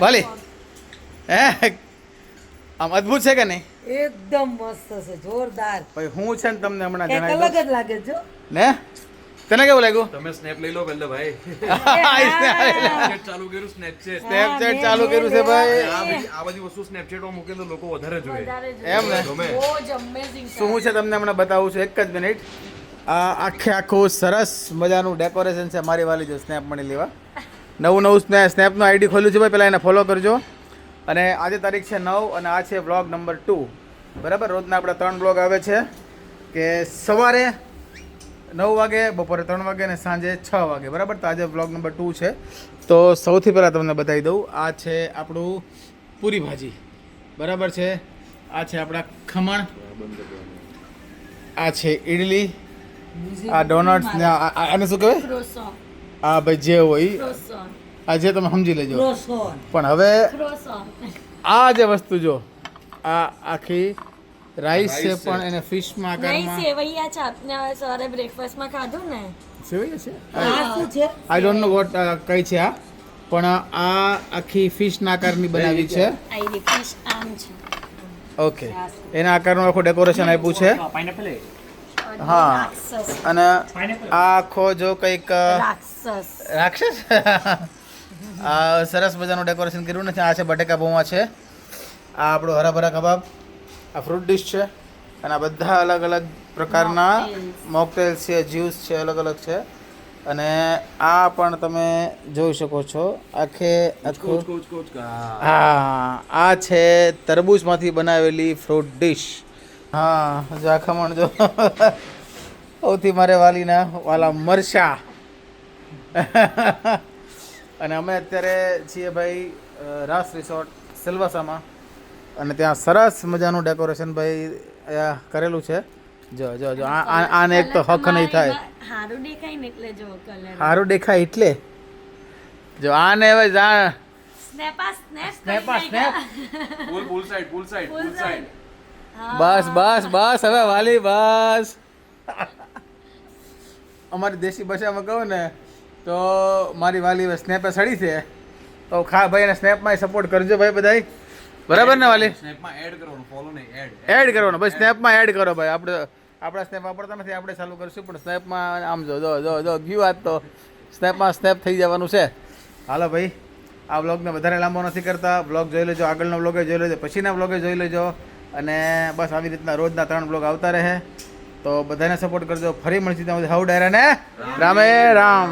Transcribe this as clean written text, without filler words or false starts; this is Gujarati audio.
ભલે હે આમ અદ્ભુત છે કે નહીં? એકદમ મસ્ત છે, જોરદાર. ભાઈ હું છે ને તમને હમણાં કંઈક જણાવી અલગ જ લાગે છે હો. ને તને કેવું લાગ્યું? તમે સ્નેપ લઈ લો પહેલે ભાઈ. સ્નેપચેટ ચાલુ કર્યું સ્નેપચેટ. ચાલુ કર્યું છે ભાઈ. આ બધી વસ્તુ સ્નેપચેટમાં મૂકે તો લોકો વધારે જોઈએ. એમ ને ગમે. શું છે તમને હમણાં બતાવું છું, એક જ મિનિટ. આ આખું સરસ મજાનું ડેકોરેશન છે. મારી વાલી જો સ્નેપ મળી લેવા નવું સ્નેપનું આઈડી ખોલ્યું છે ભાઈ, પહેલાં એને ફોલો કરજો. અને આજે તારીખ છે 9 અને આ છે વ્લોગ નંબર 2. બરાબર, રોજના આપણા 3 વ્લોગ આવે છે કે સવારે 9 વાગે, બપોરે 3 વાગે અને સાંજે 6 વાગે. બરાબર, તો આજે વ્લોગ નંબર 2 છે. તો સૌથી પહેલાં તમને બતાવી દઉં, આ છે આપણું પૂરી ભાજી. બરાબર છે, આ છે આપણા ખમણ, આ છે ઇડલી, આ ડોનટ્સ ને આને શું કહેવાય? આ ભાઈ જે હોય આ જે તમે સમજી લેજો. પણ હવે આ જે વસ્તુ જો, આ આખી રાઈસ છે પણ એને ફિશમાં આકારમાં સેવૈયા છે. આપને સવારે બ્રેકફાસ્ટમાં ખાધું ને, સેવૈયા છે. આ શું છે? આઈ ડોન્ટ નો વોટ કઈ છે આ, પણ આ આખી ફિશના આકારની બનાવી છે. આઈ ફિશ આમ છે. ઓકે, એના આકારનું આખું ડેકોરેશન આપ્યું છે. હા, અને આ આખો જો કંઈક રાક્ષસ આ સરસ મજાનું ડેકોરેશન કર્યું નથી. આ છે બટેકા પૌવા છે, આ આપણો હરાભરા કબાબ, આ ફ્રૂટ ડીશ છે, અને આ બધા અલગ અલગ પ્રકારના મોકટેલ્સ છે, જ્યુસ છે, અલગ અલગ છે. અને આ પણ તમે જોઈ શકો છો આખું. હા, આ છે તરબૂચમાંથી બનાવેલી ફ્રૂટ ડીશ. હા, જો આ ખમણ જો સૌથી મારે વાલા મરચા. અને અમે અત્યારે છીએ ભાઈ રાસ રિસોર્ટ સિલવાસામાં, અને ત્યાં સરસ મજાનું ડેકોરેશન ભાઈ કરેલું છે. જો જો જો આને એક તો હક નહીં થાય. હારું દેખાય ને એટલે જો કલર સારું દેખાય એટલે જો આને હવે જા સ્નેપ ફૂલ સાઈડ. બસ હવે વાલી બસ. અમારી દેશી ભાષામાં કહું ને તો મારી વાલી સ્નેપે સડી છે, તો ખા ભાઈ એને સ્નેપમાં સપોર્ટ કરજો ભાઈ બધાય. બરાબર ને વાલી? સ્નેપમાં એડ કરવાનું, ફોલો નહીં, એડ કરવાનું ભાઈ, સ્નેપમાં એડ કરો ભાઈ. આપણા સ્નેપ વાપરતા નથી, આપણે ચાલુ કરીશું, પણ સ્નેપમાં આમ જો ગયું આજ તો સ્નેપમાં સ્નેપ થઈ જવાનું છે. હાલો ભાઈ, આ વ્લોગને વધારે લાંબો નથી કરતા. વ્લોગ જોઈ લેજો, આગળનો વ્લોગે જોઈ લેજો, પછીના વ્લોગે જોઈ લેજો. અને બસ આવી રીતના રોજના 3 વ્લોગ આવતા રહે, તો બધાને સપોર્ટ કરજો. ફરી મળીશું ત્યાં સુધી. હાઉ ડાયરા ને રામે રામ.